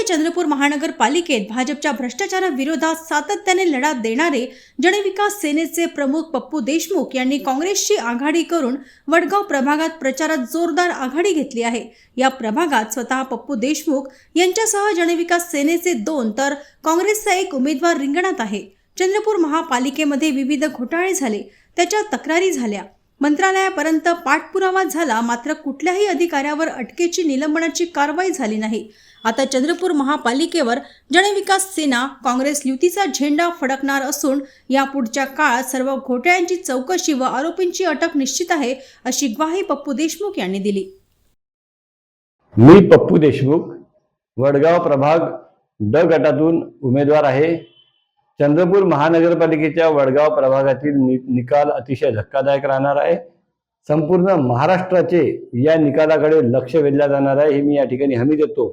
चंद्रपूर महानगरपालिकेत भाजपच्या भ्रष्टाचाराविरोधात सातत्याने लढा देणारे जनविकास सेनेचे प्रमुख पप्पू देशमुख यांनी काँग्रेसची आघाडी करून वडगाव प्रभागात प्रचारात जोरदार आघाडी घेतली आहे। या प्रभागात स्वतः पप्पू देशमुख यांच्यासह जनविकास सेनेचे 2 तर काँग्रेसचा 1 उमेदवार रिंगणात आहे। चंद्रपूर महापालिकेमध्ये विविध घोटाळे झाले, त्याच्या तक्रारी झाल्या, मंत्रालयापर्यंत पाठपुरावा झाला, मात्र कुठल्याही अधिकाऱ्यावर अटकेची निलंबनाची कारवाई झाली नाही। आता चंद्रपूर महापालिकेवर जनविकास सेना काँग्रेस युतीचा झेंडा फडकणार असून यापुढच्या काळात सर्व घोटाळ्यांची चौकशी व आरोपींची अटक निश्चित आहे, अशी ग्वाही पप्पू देशमुख यांनी दिली। मी पप्पू देशमुख वडगाव प्रभाग ड गटातून उमेदवार आहे। चंद्रपूर महानगरपालिकेच्या वडगाव प्रभागातील निकाल अतिशय धक्कादायक राहणार आहे। संपूर्ण महाराष्ट्राचे या निकालाकडे लक्ष वेधले जाणार आहे, हे मी या ठिकाणी हमी देतो।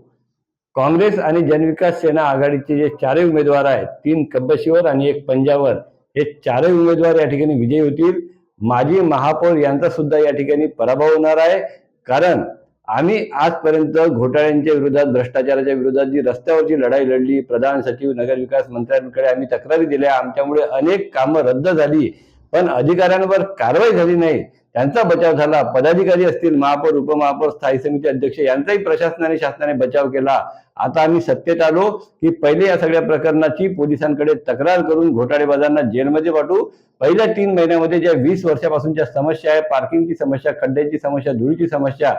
काँग्रेस आणि जनविकास सेना आघाडीचे जे 4 उमेदवार आहेत, 3 कब्बशीवर आणि 1 पंजावर, हे 4 उमेदवार या ठिकाणी विजयी होतील। माजी महापौर यांचा सुद्धा या ठिकाणी पराभव होणार आहे, कारण आम्ही आजपर्यंत घोटाळ्यांच्या विरोधात, भ्रष्टाचाराच्या विरोधात जी रस्त्यावरची लढाई लढली, प्रधान सचिव, नगरविकास मंत्र्यांकडे आम्ही तक्रारी दिल्या, आमच्यामुळे अनेक कामं रद्द झाली, पण अधिकाऱ्यांवर कारवाई झाली नाही, त्यांचा बचाव झाला। पदाधिकारी असतील, महापौर, उपमहापौर, स्थायी समिती अध्यक्ष यांचाही प्रशासनाने, शासनाने बचाव केला। आता आम्ही सत्तेत आलो की पहिले या सगळ्या प्रकरणाची पोलिसांकडे तक्रार करून घोटाळेबाजांना जेलमध्ये पाठवू। पहिल्या 3 महिन्यामध्ये ज्या 20 वर्षापासूनच्या समस्या आहे, पार्किंगची समस्या, खड्ड्यांची समस्या, धुळीची समस्या,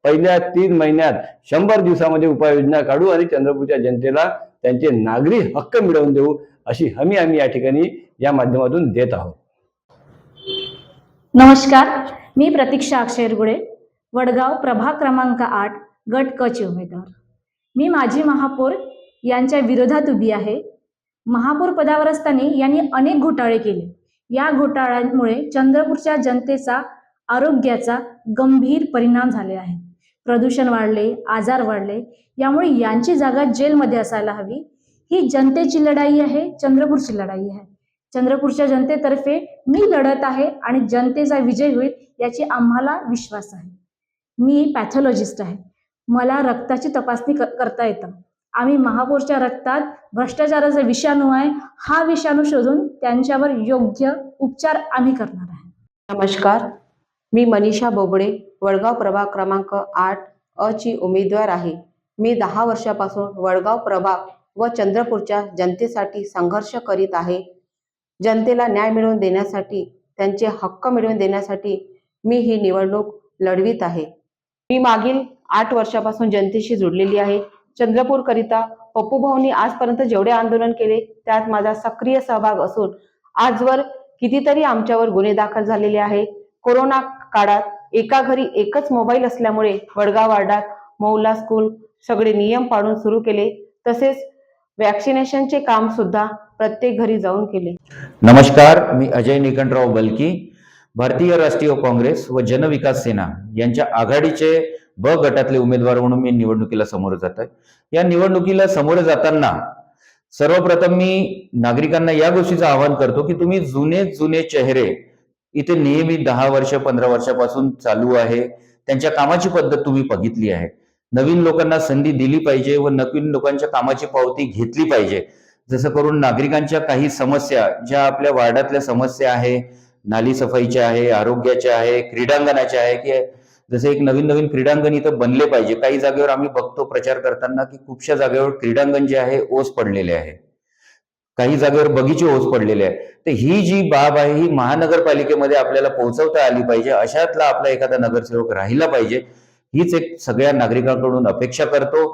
पहिल्या 3 महिन्यात 100 दिवसामध्ये उपाययोजना काढू आणि चंद्रपूरच्या जनतेला त्यांचे नागरी हक्क मिळवून देऊ, अशी हमी आम्ही या ठिकाणी या माध्यमातून देत आहोत। नमस्कार, मी प्रतीक्षा अक्षयरगुडे, वडगाव प्रभाग क्रमांक 8 गट क ची उमेदवार। मी माजी महापौर यांच्या विरोधात उभी आहे। महापौर पदावर असताना यांनी अनेक घोटाळे केले। या घोटाळ्यांमुळे चंद्रपूरच्या जनतेचा आरोग्याचा गंभीर परिणाम झाले आहे। प्रदूषण वाढले, आजार वाढले, यामुळे यांची जागा जेलमध्ये असायला हवी। ही जनतेची लढाई आहे, चंद्रपूरची लढाई आहे। चंद्रपूरच्या जनतेतर्फे मी लढत आहे आणि जनतेचा विजय होईल याची आम्हाला विश्वास आहे। मी पॅथॉलॉजिस्ट आहे, मला रक्ताची तपासणी करता येतं। आम्ही महापौरच्या रक्तात भ्रष्टाचाराचा विषाणू आहे, हा विषाणू शोधून त्यांच्यावर योग्य उपचार आम्ही करणार आहे। नमस्कार, मी मनीषा बोबडे, वडगाव प्रभाग क्रमांक 8 अ ची उमेदवार आहे। मी 10 वर्षापासून वडगाव प्रभाग व चंद्रपूरच्या जनतेसाठी संघर्ष करीत आहे। जनतेला न्याय मिळवून देण्यासाठी, त्यांचे हक्क मिळवून देण्यासाठी मी ही निवडणूक लढवित आहे। मी मागील 8 वर्षापासून जनतेशी जुडलेली आहे। चंद्रपूर करिता पप्पू भाऊंनी आजपर्यंत जेवढे आंदोलन केले त्यात माझा सक्रिय सहभाग असून आजवर कितीतरी आमच्यावर गुन्हे दाखल झालेले आहे। कोरोना काळात एका घरी एकच मोबाईल असल्यामुळे वडगाव वार्डात मौला स्कूल सगळे नियम पाळून सुरू केले, तसेच वॅक्सिनेशनचे काम सुद्धा प्रत्येक घरी जाऊन केले। नमस्कार, मी अजय निकंठराव बलकी, भारतीय राष्ट्रीय काँग्रेस व जनविकास सेना यांच्या आघाडीचे ब गटातले उमेदवार म्हणून मी निवडणुकीला समोर जात आहे। या निवडणुकीला समोर जाताना सर्वप्रथम मी नागरिकांना या गोष्टीचं आवाहन करतो की तुम्ही जुने चेहरे इथे नेहमी 10 वर्ष 15 वर्षापासून चालू आहे, त्यांच्या कामाची पद्धत तुम्ही बघितली आहे। नवीन लोकांना संधी दिली पाहिजे व नवीन लोकांच्या कामाची पावती घेतली पाहिजे। जसं करून नागरिकांच्या काही समस्या, ज्या आपल्या वार्डातल्या समस्या आहे, नाली सफाईच्या आहे, आरोग्याच्या आहे, क्रीडांगणाच्या आहे, की जसे एक नवीन क्रीडांगण इथं बनले पाहिजे। काही जागेवर आम्ही बघतो प्रचार करताना की खूपशा जागेवर क्रीडांगण जे आहे ओस पडलेले आहे, काही जागेवर बगीचे ओस पडलेले आहे। तर ही जी बाब आहे ही महानगरपालिकेमध्ये आपल्याला पोहोचवता आली पाहिजे, अशातला आपला एखादा नगरसेवक राहिला पाहिजे, हीच एक सगळ्या नागरिकांकडून अपेक्षा करतो।